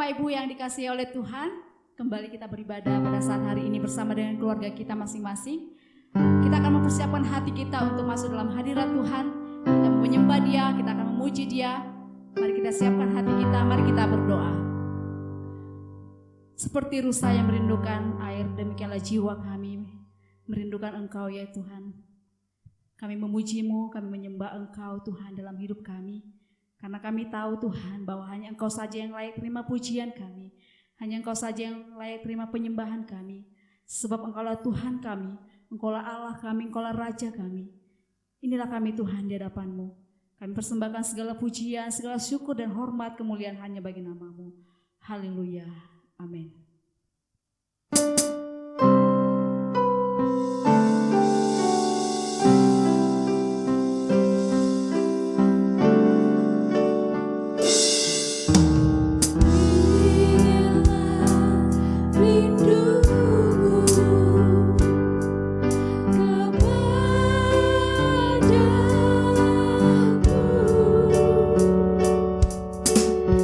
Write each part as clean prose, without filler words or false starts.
Bapak Ibu yang dikasihi oleh Tuhan, kembali kita beribadah pada saat hari ini bersama dengan keluarga kita masing-masing. Kita akan mempersiapkan hati kita untuk masuk dalam hadirat Tuhan. Kita menyembah Dia, kita akan memuji Dia. Mari kita siapkan hati kita, mari kita berdoa. Seperti rusa yang merindukan air, demikianlah jiwa kami merindukan Engkau ya Tuhan. Kami memuji-Mu, kami menyembah Engkau Tuhan dalam hidup kami. Karena kami tahu Tuhan bahwa hanya Engkau saja yang layak terima pujian kami. Hanya Engkau saja yang layak terima penyembahan kami. Sebab Engkaulah Tuhan kami, Engkaulah Allah kami, Engkaulah Raja kami. Inilah kami Tuhan di hadapan-Mu. Kami persembahkan segala pujian, segala syukur dan hormat kemuliaan hanya bagi nama-Mu. Haleluya. Amin.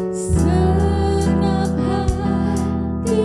Senang hati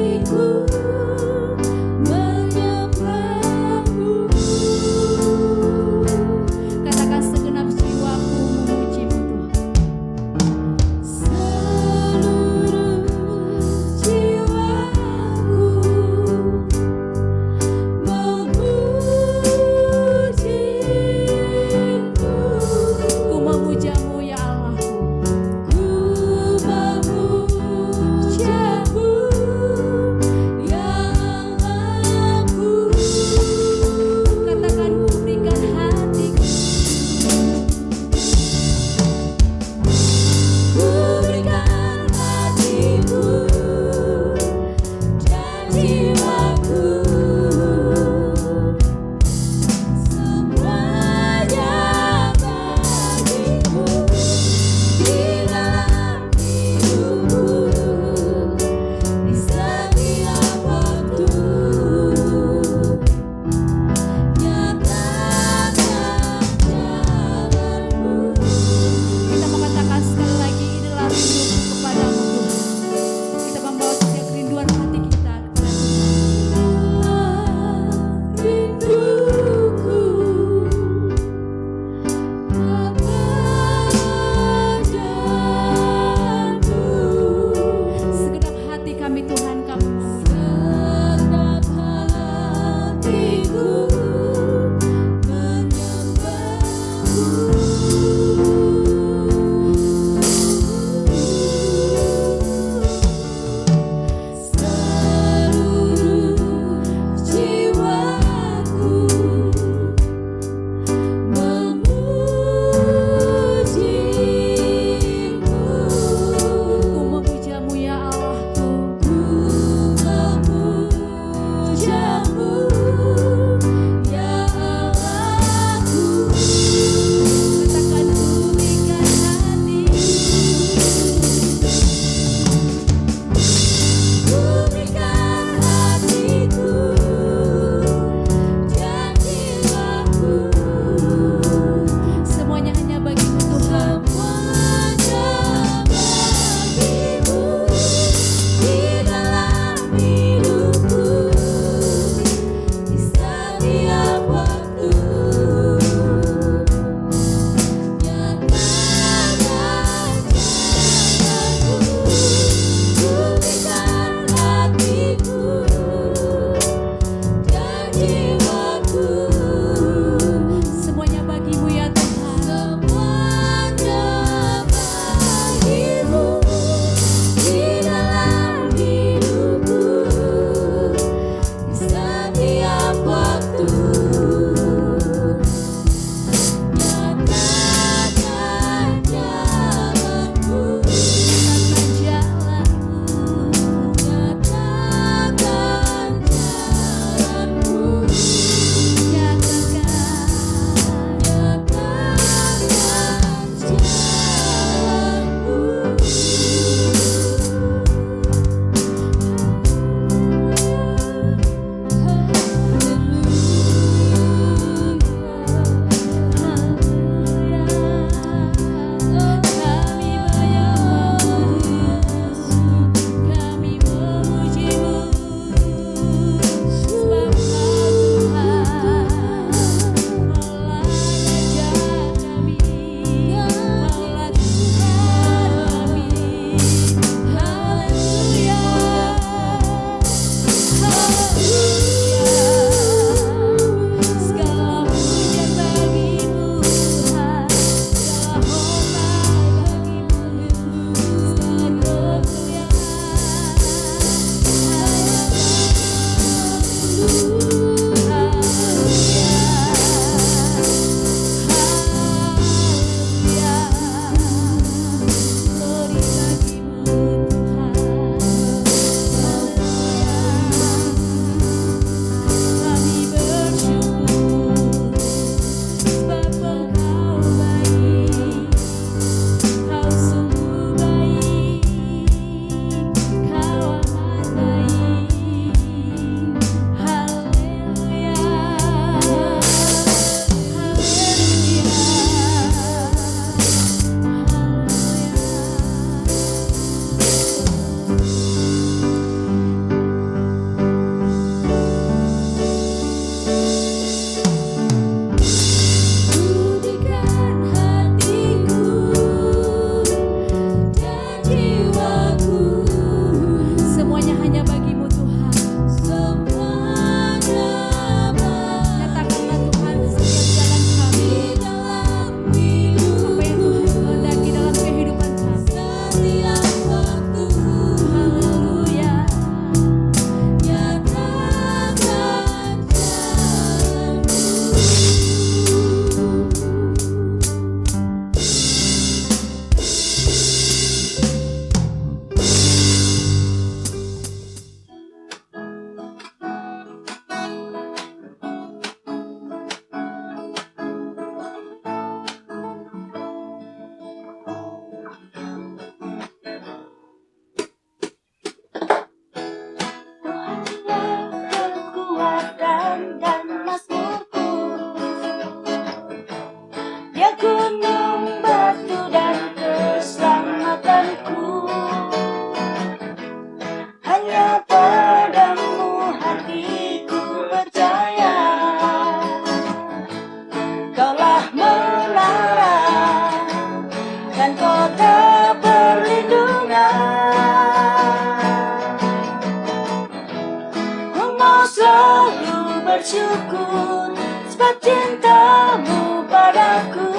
bersyukur sebab cintamu padaku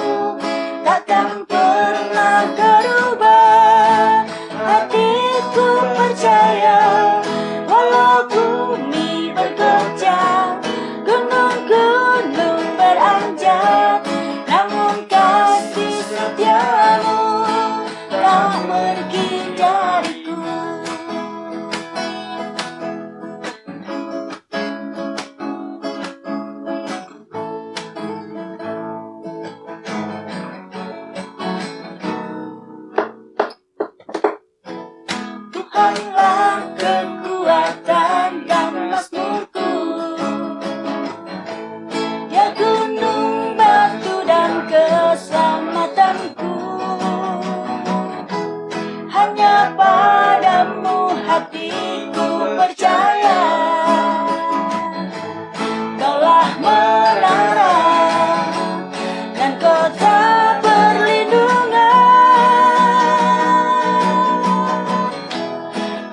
takkan pernah berubah. Hatiku percaya walau bumi bergoncang, gunung-gunung beranjak, namun kasih setiamu tak pergi dariku. Tuhanlah kekuatan dan mazmurku, ya gunung batu dan keselamatanku. Hanya padamu hatiku percaya, Kaulah menara dan kota perlindungan.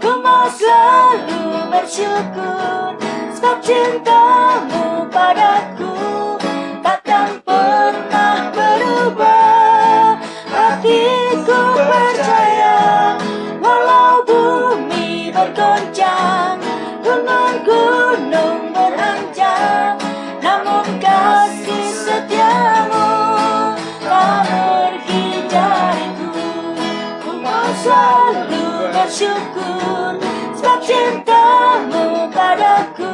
Ku mau selalu bersyukur sebab cintamu padaku takkan pernah berubah. Hatiku percaya walau bumi bergoncang, gunung-gunung beranjak, namun kasih setiamu tak pergi dariku. Ku mau selalu bersyukur sebab cintamu padaku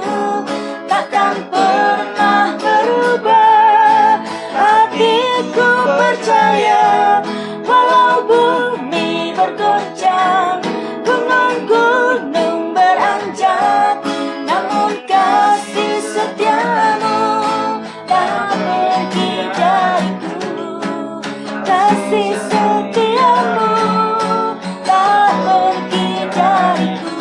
takkan pernah berubah. Hatiku percaya walau bumi bergoncang, gunung-gunung beranjak, namun kasih setiamu tak pergi dariku. Kasih setiamu tak pergi dariku.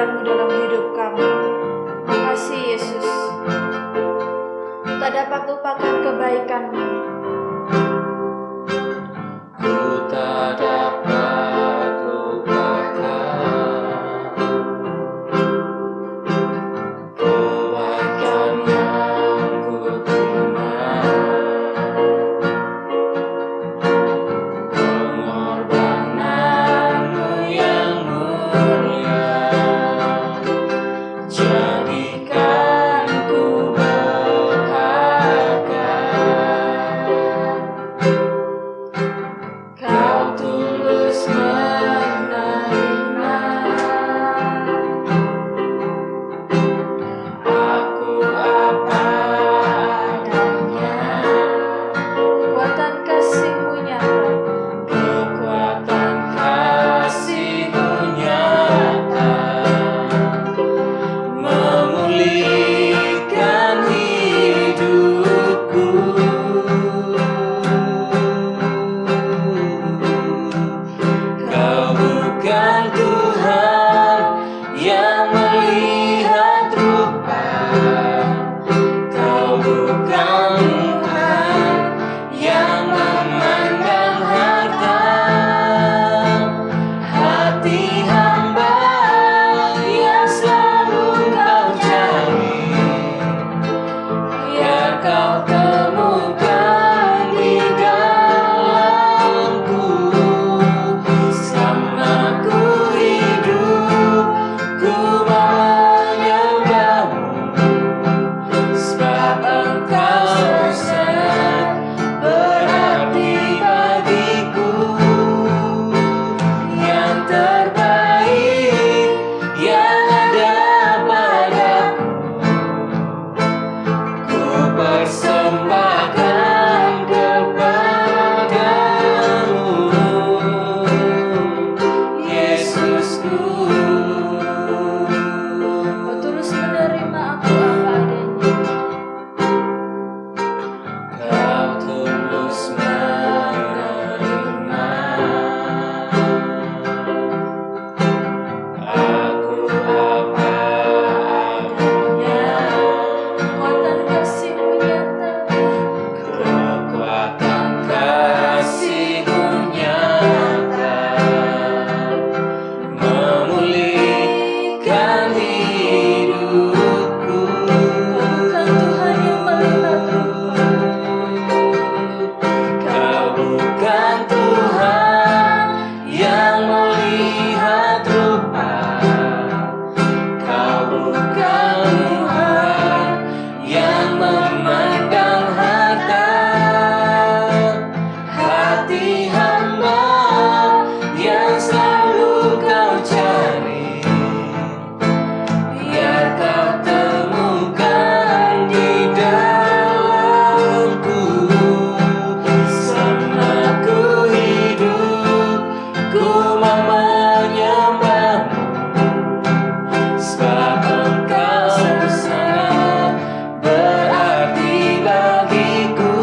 keberadaan-Mu dalam hidup kami. Makasih Yesus. Tak dapat lupakan kebaikan-Mu. Ku tak dapat lupakan kebaikan yang ku terima, pengorbanan-Mu yang mulia, jadikan ku berharga. Kau tulus menerima aku apa adanya, Kekuatan kasih-Mu nyata. kekuatan kasih-Mu nyata, memulihkan hidupku. Kau bukan Tuhan yang melihat rupa, Kau bukan Tuhan yang memandang harta. Hati hamba yang selalu Kau cari, biar Kau temukan di dalamku. Selama ku hidup, ku menyembah-Mu, sebab Engkau sangat berarti bagiku. Yang terbaik yang ada padaku, ku persembahkan kepadamu, Yesusku. Kau tulus menerima aku apa adanya. Kau tulus menerima aku apa adanya, Kekuatan kasih-Mu nyata. kekuatan kasih-Mu nyata, memulihkan hidupku. Kau bukan Tuhan yang melihat rupa. Kau bukan Tuhan yang melihat rupa, Kau bukan Tuhan yang memandang harta. Hati hamba yang selalu Kau cari, biar Kau temukan di dalamku. Selama ku hidup, ku mau menyembah-Mu, sebab Engkau sangat berarti bagiku.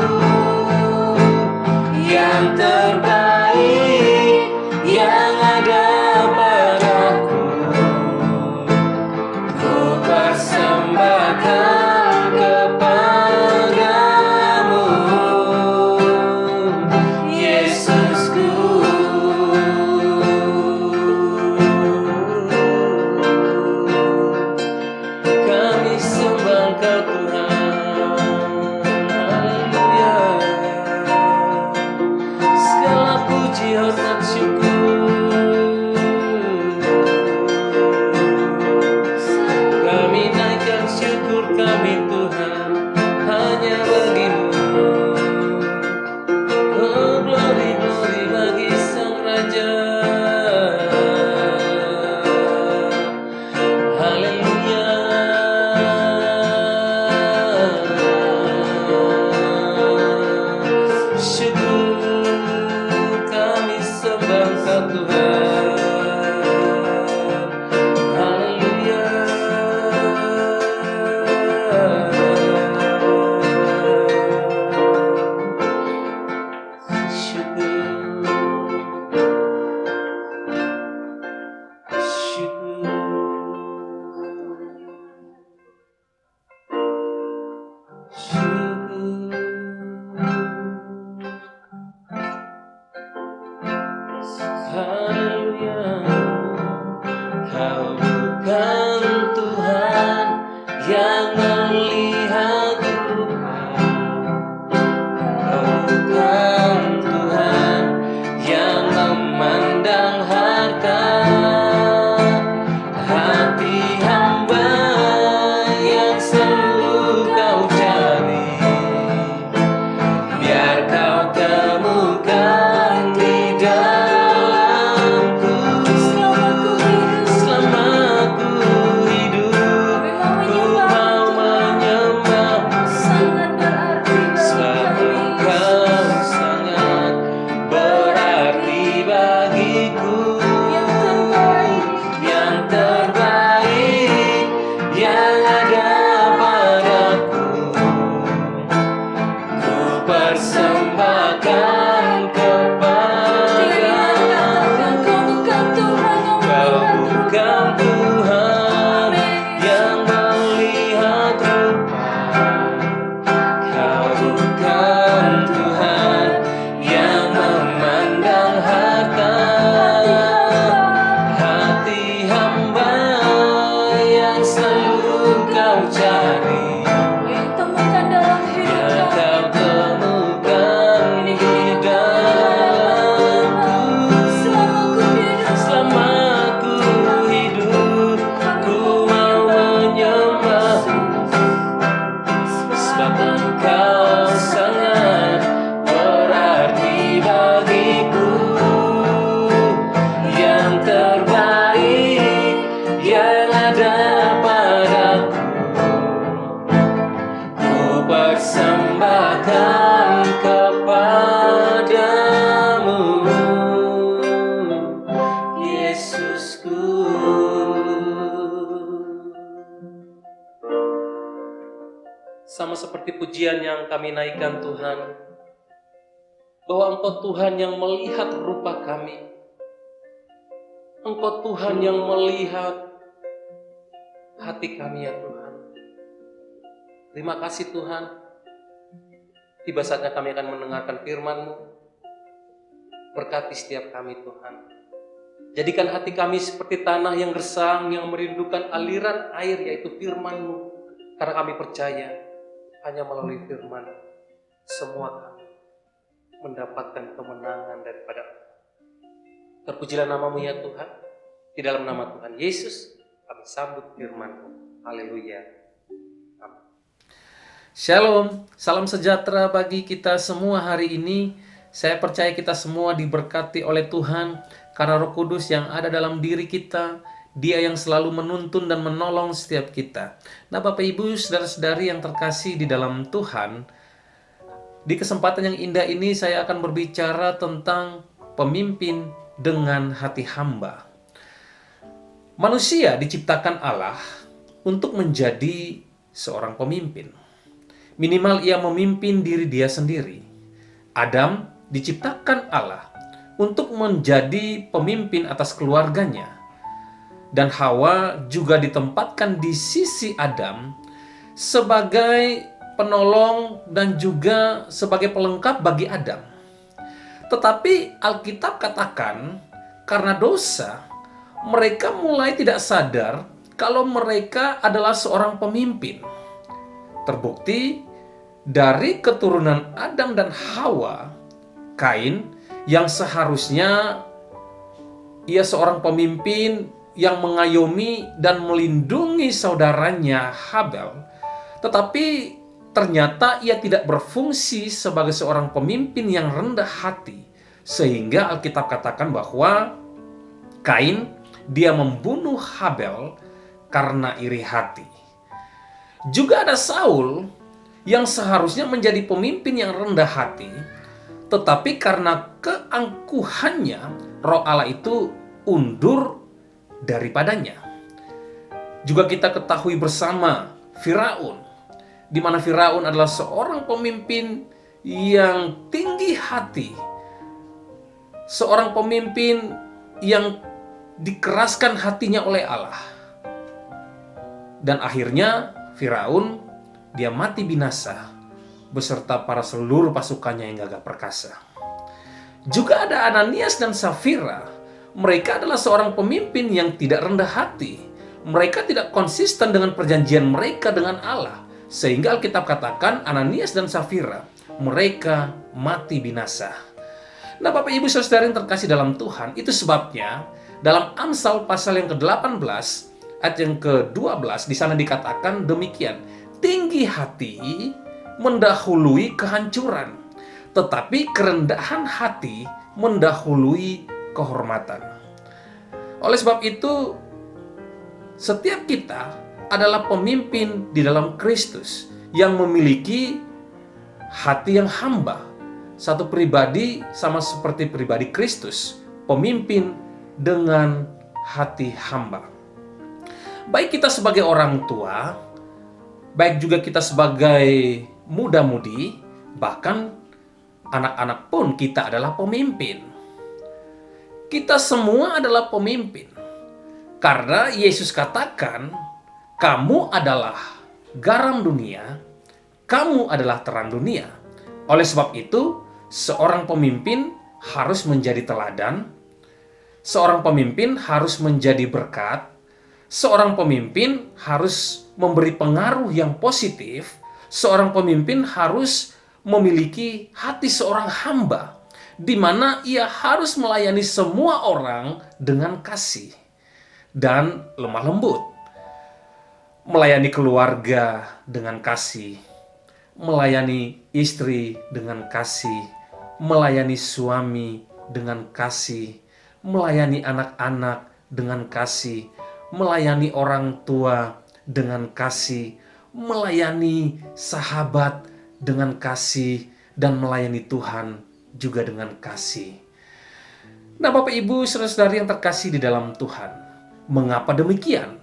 Yang terbaik yang ada padaku, ku persembahkan kepadamu, Yesusku. Kami sembah Engkau Tuhan, haleluya. Segala puji hormat syukur kami naikkan, syukur kami Tuhan hanya bagi-Mu. Oh glory glory bagi Sang Raja, haleluya. Syukur kami seperti pujian yang kami naikkan Tuhan, bahwa Engkau Tuhan yang melihat rupa kami. Engkau Tuhan yang melihat hati kami ya Tuhan. Terima kasih Tuhan. Tiba saatnya kami akan mendengarkan firman-Mu. Berkati setiap kami Tuhan. Jadikan hati kami seperti tanah yang gersang, yang merindukan aliran air, yaitu firman-Mu. Karena kami percaya, hanya melalui firman, semua kami mendapatkan kemenangan daripada Engkau. Terpujilah nama-Mu ya Tuhan. Di dalam nama Tuhan Yesus, kami sambut firman-Mu. Haleluya. Amin. Shalom, salam sejahtera bagi kita semua hari ini. Saya percaya kita semua diberkati oleh Tuhan karena Roh Kudus yang ada dalam diri kita. Dia yang selalu menuntun dan menolong setiap kita. Nah, Bapak Ibu, saudara-saudari yang terkasih di dalam Tuhan, di kesempatan yang indah ini saya akan berbicara tentang pemimpin dengan hati hamba. Manusia diciptakan Allah untuk menjadi seorang pemimpin. Minimal ia memimpin diri dia sendiri. Adam diciptakan Allah untuk menjadi pemimpin atas keluarganya. Dan Hawa juga ditempatkan di sisi Adam sebagai penolong dan juga sebagai pelengkap bagi Adam. Tetapi Alkitab katakan karena dosa, mereka mulai tidak sadar kalau mereka adalah seorang pemimpin. Terbukti dari keturunan Adam dan Hawa, Kain yang seharusnya ia seorang pemimpin yang mengayomi dan melindungi saudaranya Habel, tetapi ternyata ia tidak berfungsi sebagai seorang pemimpin yang rendah hati, sehingga Alkitab katakan bahwa Kain dia membunuh Habel karena iri hati. Juga ada Saul yang seharusnya menjadi pemimpin yang rendah hati, tetapi karena keangkuhannya Roh Allah itu undur daripadanya. Juga kita ketahui bersama Firaun, di mana Firaun adalah seorang pemimpin yang tinggi hati, seorang pemimpin yang dikeraskan hatinya oleh Allah. Dan akhirnya Firaun dia mati binasa beserta para seluruh pasukannya yang gagah perkasa. Juga ada Ananias dan Safira. Mereka adalah seorang pemimpin yang tidak rendah hati. Mereka tidak konsisten dengan perjanjian mereka dengan Allah. Sehingga Alkitab katakan Ananias dan Safira, mereka mati binasa. Nah, Bapak Ibu Saudara yang terkasih dalam Tuhan, itu sebabnya dalam Amsal pasal yang ke-18 ayat yang ke-12 di sana dikatakan demikian, tinggi hati mendahului kehancuran, tetapi kerendahan hati mendahului kehormatan. Oleh sebab itu, setiap kita adalah pemimpin di dalam Kristus yang memiliki hati yang hamba. Satu pribadi sama seperti pribadi Kristus, pemimpin dengan hati hamba. Baik kita sebagai orang tua, baik juga kita sebagai muda-mudi, bahkan anak-anak pun kita adalah pemimpin. Kita semua adalah pemimpin. Karena Yesus katakan, kamu adalah garam dunia, kamu adalah terang dunia. Oleh sebab itu, seorang pemimpin harus menjadi teladan, seorang pemimpin harus menjadi berkat, seorang pemimpin harus memberi pengaruh yang positif, seorang pemimpin harus memiliki hati seorang hamba, di mana ia harus melayani semua orang dengan kasih dan lemah lembut. Melayani keluarga dengan kasih, melayani istri dengan kasih, melayani suami dengan kasih, melayani anak-anak dengan kasih, melayani orang tua dengan kasih, melayani sahabat dengan kasih, dan melayani Tuhan juga dengan kasih. Nah, Bapak Ibu saudara-saudari yang terkasih di dalam Tuhan, mengapa demikian?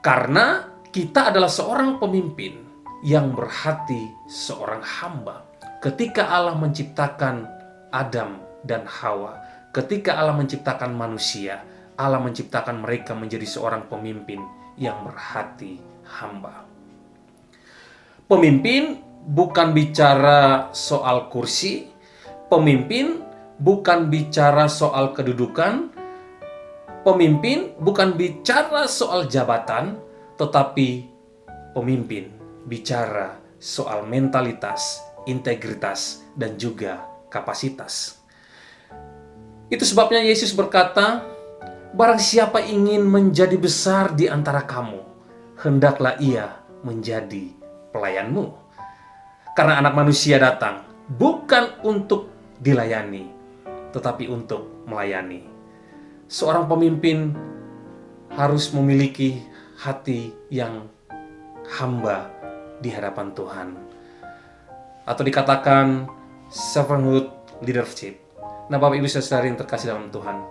Karena kita adalah seorang pemimpin yang berhati seorang hamba. Ketika Allah menciptakan Adam dan Hawa, ketika Allah menciptakan manusia, Allah menciptakan mereka menjadi seorang pemimpin yang berhati hamba. Pemimpin bukan bicara soal kursi, pemimpin bukan bicara soal kedudukan, pemimpin bukan bicara soal jabatan, tetapi pemimpin bicara soal mentalitas, integritas, dan juga kapasitas. Itu sebabnya Yesus berkata, barang siapa ingin menjadi besar di antara kamu, hendaklah ia menjadi pelayanmu. Karena Anak Manusia datang bukan untuk dilayani, tetapi untuk melayani. Seorang pemimpin harus memiliki hati yang hamba di hadapan Tuhan. Atau dikatakan servanthood leadership. Nah, Bapak Ibu Saudara yang terkasih dalam Tuhan,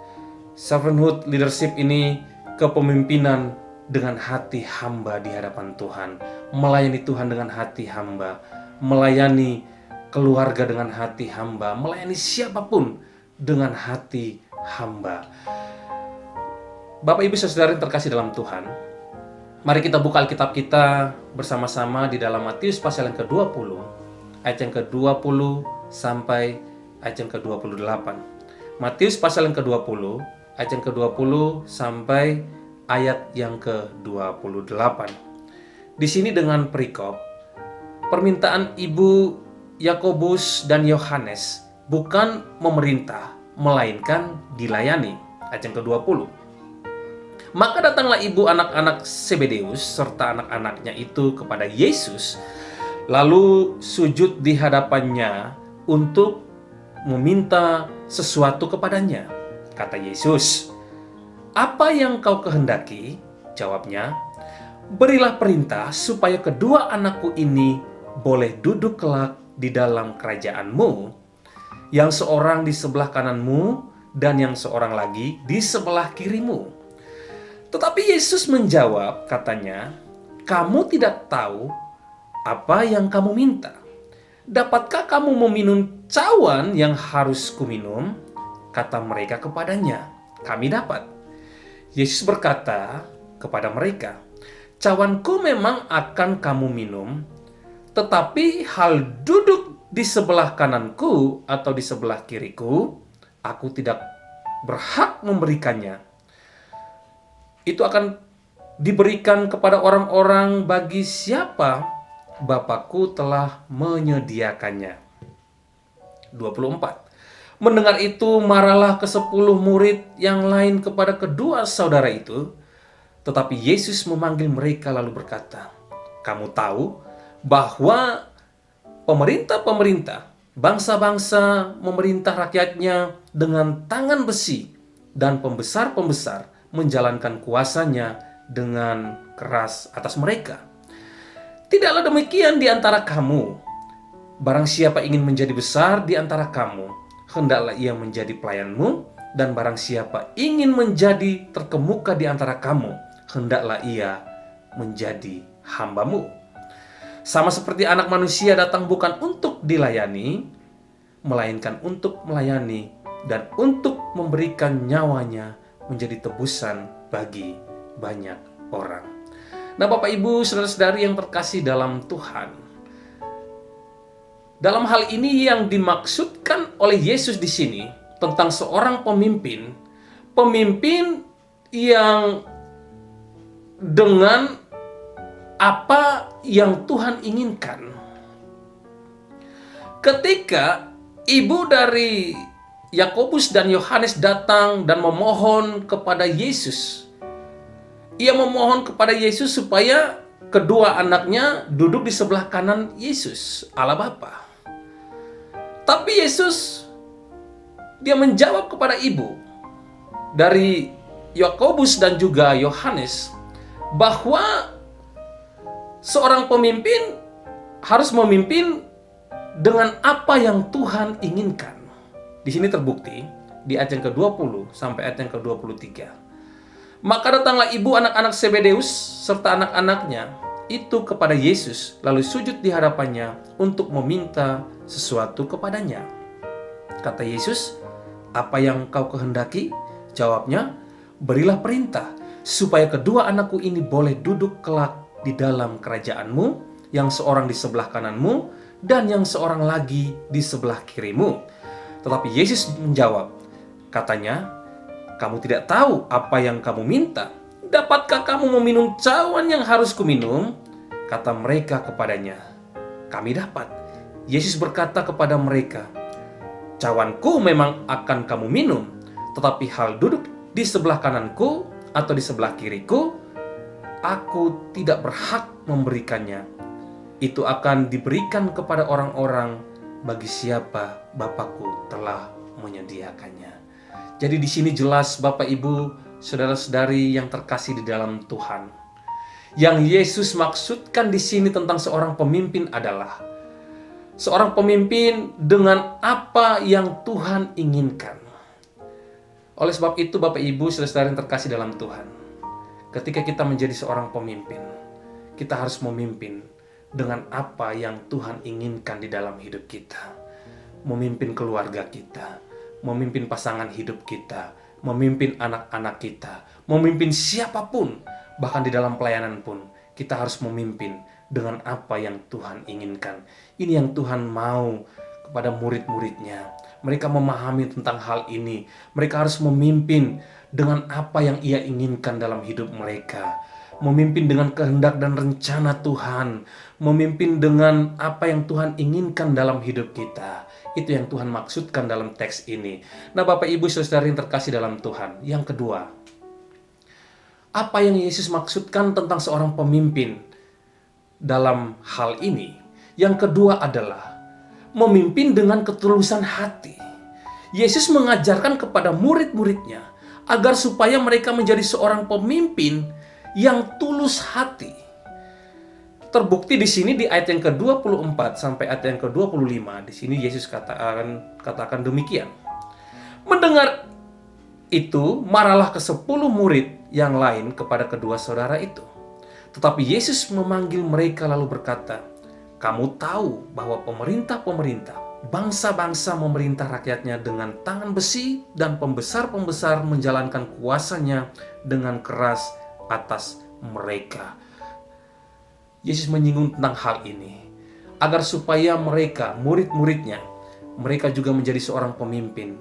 servanthood leadership ini kepemimpinan dengan hati hamba di hadapan Tuhan, melayani Tuhan dengan hati hamba, melayani keluarga dengan hati hamba, melayani siapapun dengan hati hamba. Bapak Ibu Saudara yang terkasih dalam Tuhan, mari kita buka Alkitab kita bersama-sama di dalam Matius pasal yang ke-20, ayat yang ke-20 sampai ayat yang ke-28. Matius pasal yang ke-20, ayat yang ke-20 sampai ayat yang ke-28. Di sini dengan perikop, permintaan ibu Yakobus dan Yohanes bukan memerintah, melainkan dilayani. Ayat yang ke-20. Maka datanglah ibu anak-anak Zebedeus serta anak-anaknya itu kepada Yesus, lalu sujud di hadapannya untuk meminta sesuatu kepadanya. Kata Yesus, "Apa yang kau kehendaki?" Jawabnya, "Berilah perintah supaya kedua anakku ini boleh duduk kelak di dalam kerajaanmu, yang seorang di sebelah kananmu dan yang seorang lagi di sebelah kirimu." Tetapi Yesus menjawab, katanya, "Kamu tidak tahu apa yang kamu minta. Dapatkah kamu meminum cawan yang harus kuminum?" Kata mereka kepadanya, "Kami dapat." Yesus berkata kepada mereka, "Cawanku memang akan kamu minum, tetapi hal duduk di sebelah kananku atau di sebelah kiriku, aku tidak berhak memberikannya. Itu akan diberikan kepada orang-orang bagi siapa Bapakku telah menyediakannya." 24. Mendengar itu, marahlah ke-10 murid yang lain kepada kedua saudara itu. Tetapi Yesus memanggil mereka lalu berkata, "Kamu tahu bahwa pemerintah-pemerintah, bangsa-bangsa memerintah rakyatnya dengan tangan besi, dan pembesar-pembesar menjalankan kuasanya dengan keras atas mereka. Tidaklah demikian di antara kamu. Barang siapa ingin menjadi besar di antara kamu, hendaklah ia menjadi pelayanmu, dan barang siapa ingin menjadi terkemuka di antara kamu, hendaklah ia menjadi hambamu. Sama seperti Anak Manusia datang bukan untuk dilayani, melainkan untuk melayani dan untuk memberikan nyawanya menjadi tebusan bagi banyak orang." Nah, Bapak Ibu saudara-saudari yang terkasih dalam Tuhan, dalam hal ini yang dimaksudkan oleh Yesus di sini tentang seorang pemimpin yang dengan apa yang Tuhan inginkan. Ketika ibu dari Yakobus dan Yohanes datang dan memohon kepada Yesus, ia memohon kepada Yesus supaya kedua anaknya duduk di sebelah kanan Yesus, Allah Bapa. Tapi Yesus, dia menjawab kepada ibu dari Yakobus dan juga Yohanes bahwa seorang pemimpin harus memimpin dengan apa yang Tuhan inginkan. Di sini terbukti di ayat yang ke-20 sampai ayat yang ke-23. Maka datanglah ibu anak-anak Zebedeus serta anak-anaknya itu kepada Yesus, lalu sujud di hadapannya untuk meminta sesuatu kepadanya. Kata Yesus, "Apa yang kau kehendaki?" Jawabnya, "Berilah perintah, supaya kedua anakku ini boleh duduk kelak di dalam kerajaanmu, yang seorang di sebelah kananmu, dan yang seorang lagi di sebelah kirimu." Tetapi Yesus menjawab, katanya, "Kamu tidak tahu apa yang kamu minta. Dapatkah kamu meminum cawan yang harus kuminum?" Kata mereka kepadanya, "Kami dapat." Yesus berkata kepada mereka, "Cawanku memang akan kamu minum, tetapi hal duduk di sebelah kananku atau di sebelah kiriku, aku tidak berhak memberikannya. Itu akan diberikan kepada orang-orang bagi siapa Bapakku telah menyediakannya." Jadi di sini jelas Bapak Ibu, saudara-saudari yang terkasih di dalam Tuhan. Yang Yesus maksudkan di sini tentang seorang pemimpin adalah seorang pemimpin dengan apa yang Tuhan inginkan. Oleh sebab itu Bapak Ibu, saudara-saudari yang terkasih dalam Tuhan, ketika kita menjadi seorang pemimpin, kita harus memimpin dengan apa yang Tuhan inginkan di dalam hidup kita. Memimpin keluarga kita, memimpin pasangan hidup kita, memimpin anak-anak kita, memimpin siapapun, bahkan di dalam pelayanan pun, kita harus memimpin dengan apa yang Tuhan inginkan. Ini yang Tuhan mau kepada murid-muridnya. Mereka memahami tentang hal ini. Mereka harus memimpin dengan apa yang Ia inginkan dalam hidup mereka. Memimpin dengan kehendak dan rencana Tuhan. Memimpin dengan apa yang Tuhan inginkan dalam hidup kita. Itu yang Tuhan maksudkan dalam teks ini. Nah Bapak Ibu saudara yang terkasih dalam Tuhan. Yang kedua, apa yang Yesus maksudkan tentang seorang pemimpin dalam hal ini? Yang kedua adalah memimpin dengan ketulusan hati. Yesus mengajarkan kepada murid-muridnya agar supaya mereka menjadi seorang pemimpin yang tulus hati. Terbukti di sini di ayat yang ke-24 sampai ayat yang ke-25. Di sini Yesus katakan demikian. Mendengar itu, marahlah ke-10 murid yang lain kepada kedua saudara itu. Tetapi Yesus memanggil mereka lalu berkata, "Kamu tahu bahwa pemerintah-pemerintah, bangsa-bangsa memerintah rakyatnya dengan tangan besi, dan pembesar-pembesar menjalankan kuasanya dengan keras atas mereka." Yesus menyinggung tentang hal ini agar supaya mereka, murid-muridnya, mereka juga menjadi seorang pemimpin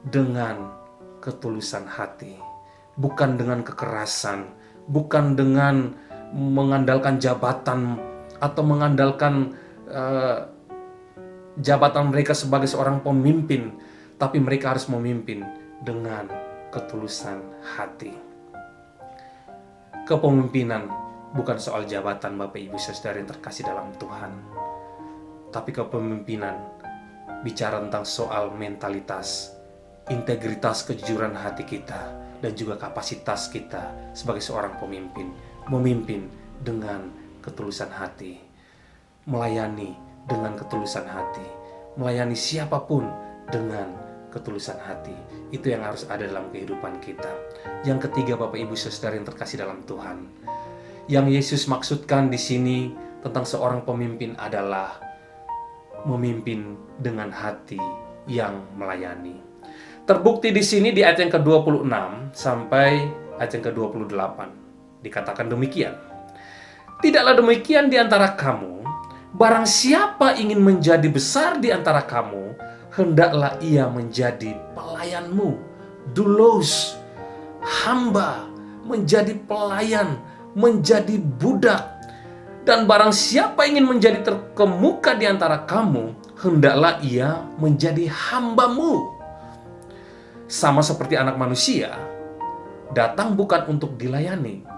dengan ketulusan hati, bukan dengan kekerasan, bukan dengan mengandalkan jabatan atau mengandalkan jabatan mereka sebagai seorang pemimpin, tapi mereka harus memimpin dengan ketulusan hati. Kepemimpinan bukan soal jabatan Bapak Ibu saudara yang terkasih dalam Tuhan, tapi kepemimpinan bicara tentang soal mentalitas, integritas, kejujuran hati kita, dan juga kapasitas kita sebagai seorang pemimpin. Memimpin dengan ketulusan hati, melayani dengan ketulusan hati, melayani siapapun dengan ketulusan hati. Itu yang harus ada dalam kehidupan kita. Yang ketiga Bapak Ibu saudara yang terkasih dalam Tuhan, yang Yesus maksudkan di sini tentang seorang pemimpin adalah memimpin dengan hati yang melayani. Terbukti di sini di ayat yang ke-26 sampai ayat yang ke-28. Dikatakan demikian. "Tidaklah demikian di antara kamu, barang siapa ingin menjadi besar di antara kamu, hendaklah ia menjadi pelayanmu." Doulos, hamba, menjadi pelayan, menjadi budak. "Dan barang siapa ingin menjadi terkemuka di antara kamu, hendaklah ia menjadi hambamu. Sama seperti Anak Manusia, datang bukan untuk dilayani,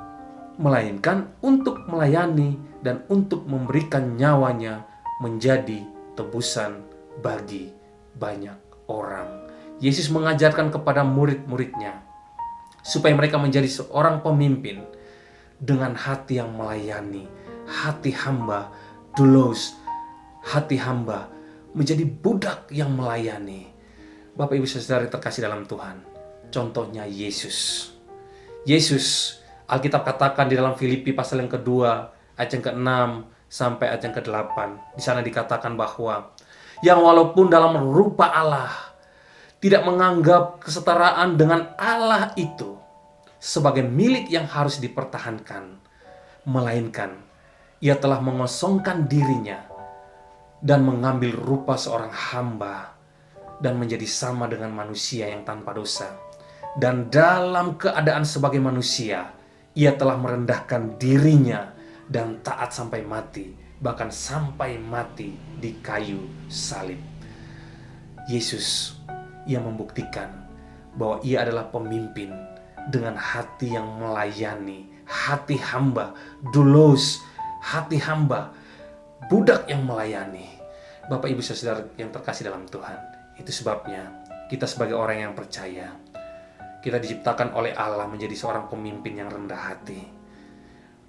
melainkan untuk melayani dan untuk memberikan nyawanya menjadi tebusan bagi banyak orang." Yesus mengajarkan kepada murid-muridnya supaya mereka menjadi seorang pemimpin dengan hati yang melayani, hati hamba, doulos, hati hamba, menjadi budak yang melayani. Bapak Ibu saudara terkasih dalam Tuhan, contohnya Yesus. Alkitab katakan di dalam Filipi pasal yang kedua ayat yang ke-6 sampai ayat yang ke-8. Di sana dikatakan bahwa yang walaupun dalam rupa Allah tidak menganggap kesetaraan dengan Allah itu sebagai milik yang harus dipertahankan, melainkan ia telah mengosongkan dirinya dan mengambil rupa seorang hamba dan menjadi sama dengan manusia yang tanpa dosa. Dan dalam keadaan sebagai manusia, ia telah merendahkan dirinya dan taat sampai mati, bahkan sampai mati di kayu salib. Yesus yang membuktikan bahwa ia adalah pemimpin dengan hati yang melayani, hati hamba, doulos, hati hamba, budak yang melayani. Bapak Ibu Saudara yang terkasih dalam Tuhan, itu sebabnya kita sebagai orang yang percaya, kita diciptakan oleh Allah menjadi seorang pemimpin yang rendah hati,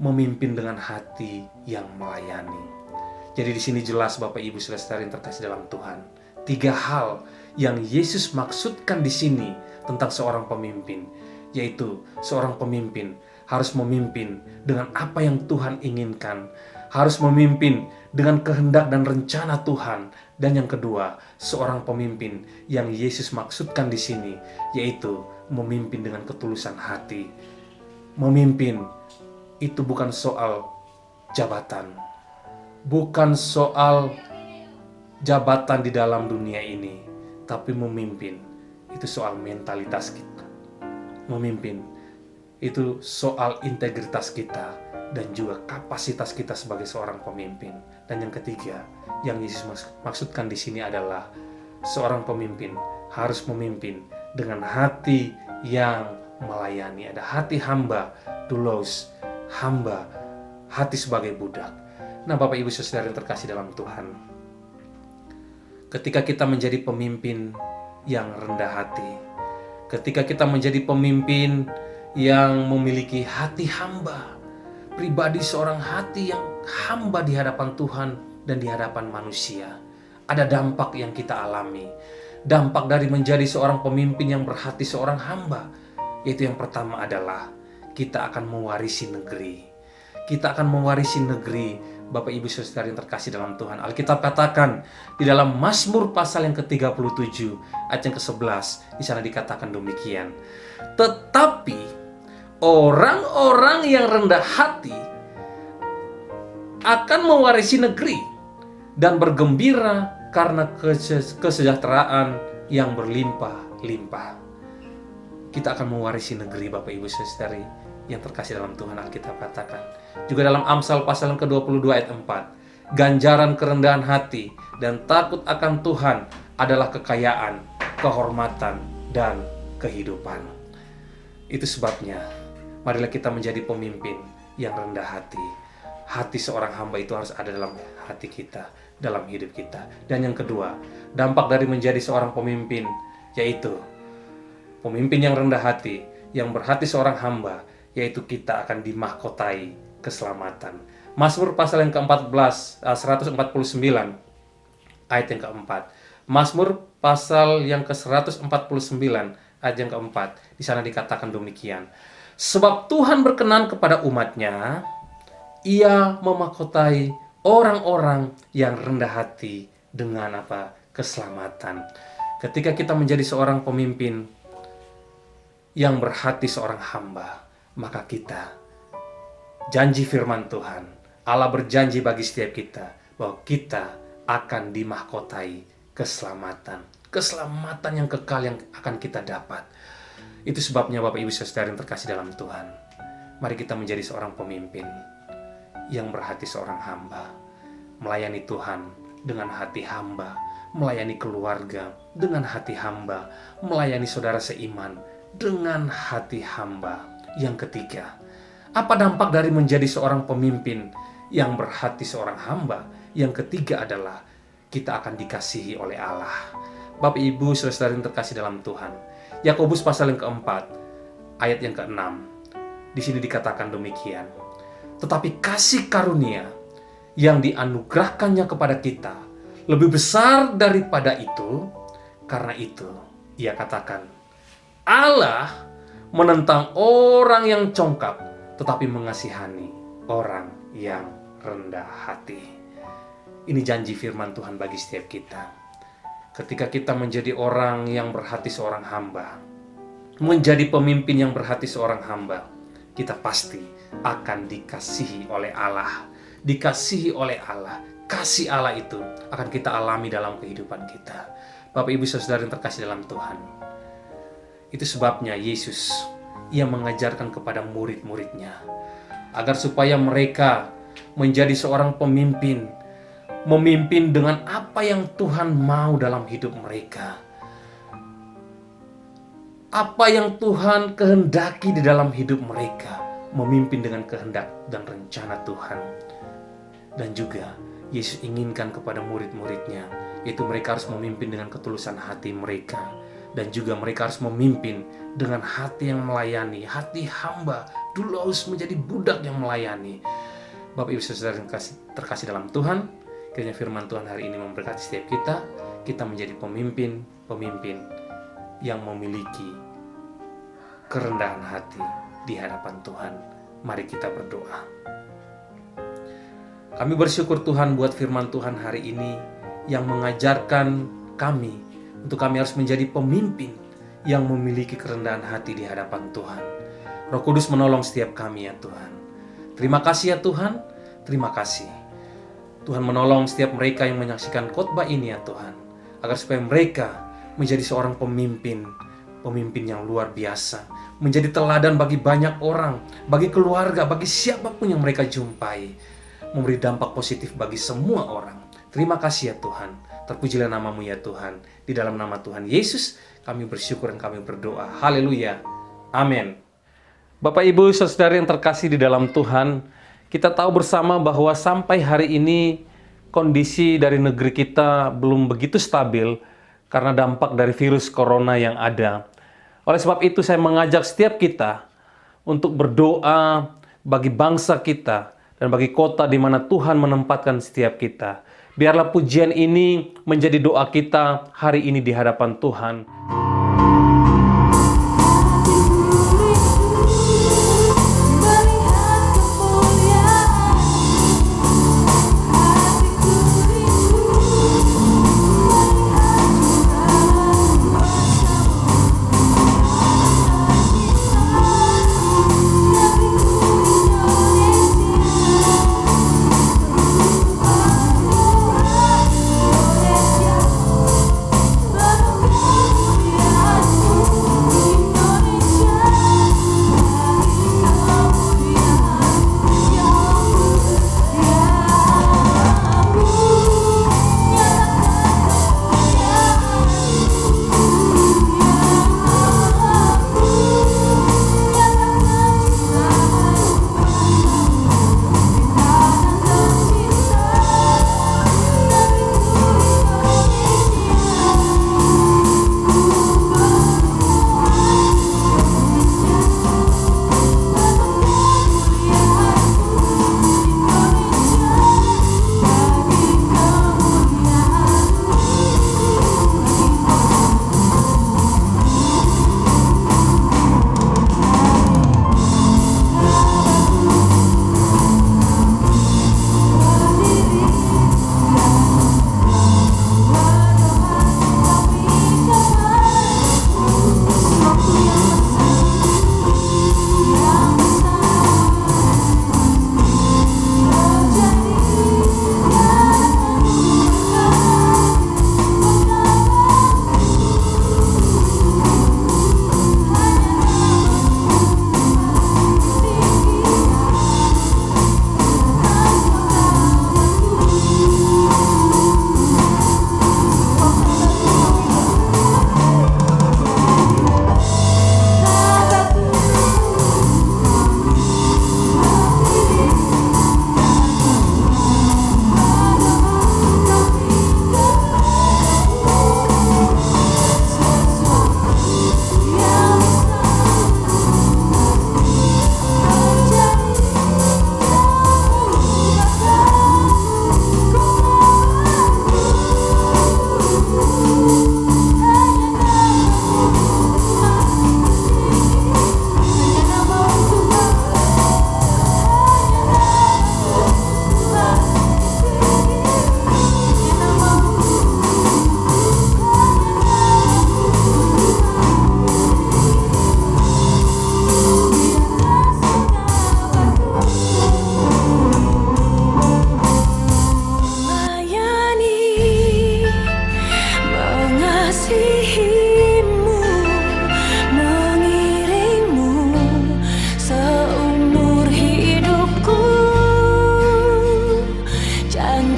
memimpin dengan hati yang melayani. Jadi di sini jelas Bapak Ibu Saudara yang terkasih dalam Tuhan, 3 hal yang Yesus maksudkan di sini tentang seorang pemimpin, yaitu seorang pemimpin harus memimpin dengan apa yang Tuhan inginkan, harus memimpin dengan kehendak dan rencana Tuhan. Dan yang kedua, seorang pemimpin yang Yesus maksudkan di sini, yaitu memimpin dengan ketulusan hati. Memimpin itu bukan soal jabatan, bukan soal jabatan di dalam dunia ini, tapi memimpin itu soal mentalitas kita. Memimpin itu soal integritas kita dan juga kapasitas kita sebagai seorang pemimpin. Dan yang ketiga, yang Yesus maksudkan di sini adalah seorang pemimpin harus memimpin dengan hati yang melayani. Ada hati hamba, doulos, hamba, hati sebagai budak. Nah, Bapak Ibu Saudara yang terkasih dalam Tuhan, ketika kita menjadi pemimpin yang rendah hati, ketika kita menjadi pemimpin yang memiliki hati hamba, pribadi seorang hati yang hamba di hadapan Tuhan dan di hadapan manusia, ada dampak yang kita alami. Dampak dari menjadi seorang pemimpin yang berhati seorang hamba, yaitu yang pertama adalah kita akan mewarisi negeri. Kita akan mewarisi negeri, Bapak Ibu Saudara yang terkasih dalam Tuhan. Alkitab katakan di dalam Mazmur pasal yang ke-37 ayat yang ke-11, di sana dikatakan demikian. Tetapi orang-orang yang rendah hati akan mewarisi negeri dan bergembira karena kesejahteraan yang berlimpah-limpah. Kita akan mewarisi negeri, Bapak Ibu Saudari yang terkasih dalam Tuhan. Alkitab katakan juga dalam Amsal pasal yang ke-22 ayat 4, ganjaran kerendahan hati dan takut akan Tuhan adalah kekayaan, kehormatan, dan kehidupan. Itu sebabnya marilah kita menjadi pemimpin yang rendah hati. Hati seorang hamba itu harus ada dalam hati kita, dalam hidup kita. Dan yang kedua, dampak dari menjadi seorang pemimpin, yaitu pemimpin yang rendah hati, yang berhati seorang hamba, yaitu kita akan dimahkotai keselamatan. Mazmur pasal yang ke-14, 149, ayat yang keempat. Mazmur pasal yang ke-149, ayat yang keempat. Di sana dikatakan demikian. Sebab Tuhan berkenan kepada umatnya, ia memahkotai orang-orang yang rendah hati dengan keselamatan. Ketika kita menjadi seorang pemimpin yang berhati seorang hamba, maka kita, janji firman Tuhan, Allah berjanji bagi setiap kita bahwa kita akan dimahkotai keselamatan. Keselamatan yang kekal yang akan kita dapat. Itu sebabnya Bapak Ibu Saudara yang terkasih dalam Tuhan, mari kita menjadi seorang pemimpin yang berhati seorang hamba, melayani Tuhan dengan hati hamba, melayani keluarga dengan hati hamba, melayani saudara seiman dengan hati hamba. Yang ketiga, apa dampak dari menjadi seorang pemimpin yang berhati seorang hamba? Yang ketiga adalah kita akan dikasihi oleh Allah. Bapak Ibu Saudara yang terkasih dalam Tuhan, Yakobus pasal yang keempat ayat yang ke-6, di sini dikatakan demikian. Tetapi kasih karunia yang dianugerahkannya kepada kita lebih besar daripada itu. Karena itu ia katakan, Allah menentang orang yang congkak, tetapi mengasihani orang yang rendah hati. Ini janji firman Tuhan bagi setiap kita. Ketika kita menjadi orang yang berhati seorang hamba, menjadi pemimpin yang berhati seorang hamba, kita pasti akan dikasihi oleh Allah. Dikasihi oleh Allah. Kasih Allah itu akan kita alami dalam kehidupan kita. Bapak Ibu Saudara yang terkasih dalam Tuhan, itu sebabnya Yesus Ia mengajarkan kepada murid-muridnya agar supaya mereka menjadi seorang pemimpin, memimpin dengan apa yang Tuhan mau dalam hidup mereka, apa yang Tuhan kehendaki di dalam hidup mereka, memimpin dengan kehendak dan rencana Tuhan. Dan juga Yesus inginkan kepada murid-muridnya, yaitu mereka harus memimpin dengan ketulusan hati mereka, dan juga mereka harus memimpin dengan hati yang melayani, hati hamba, doulos, menjadi budak yang melayani. Bapak Ibu Saudara yang terkasih dalam Tuhan, kiranya firman Tuhan hari ini memberkati setiap kita menjadi pemimpin yang memiliki kerendahan hati di hadapan Tuhan. Mari kita berdoa. Kami bersyukur Tuhan buat firman Tuhan hari ini yang mengajarkan kami untuk kami harus menjadi pemimpin yang memiliki kerendahan hati di hadapan Tuhan. Roh Kudus menolong setiap kami ya Tuhan. Terima kasih ya Tuhan, terima kasih. Tuhan menolong setiap mereka yang menyaksikan khotbah ini ya Tuhan, agar supaya mereka menjadi seorang pemimpin yang luar biasa, menjadi teladan bagi banyak orang, bagi keluarga, bagi siapapun yang mereka jumpai, memberi dampak positif bagi semua orang. Terima kasih ya Tuhan, terpujilah nama-Mu ya Tuhan. Di dalam nama Tuhan Yesus kami bersyukur dan kami berdoa. Haleluya, amin. Bapak Ibu Saudara yang terkasih di dalam Tuhan, kita tahu bersama bahwa sampai hari ini kondisi dari negeri kita belum begitu stabil karena dampak dari virus corona yang ada. Oleh sebab itu saya mengajak setiap kita untuk berdoa bagi bangsa kita dan bagi kota di mana Tuhan menempatkan setiap kita. Biarlah pujian ini menjadi doa kita hari ini di hadapan Tuhan. Indonesia,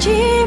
janji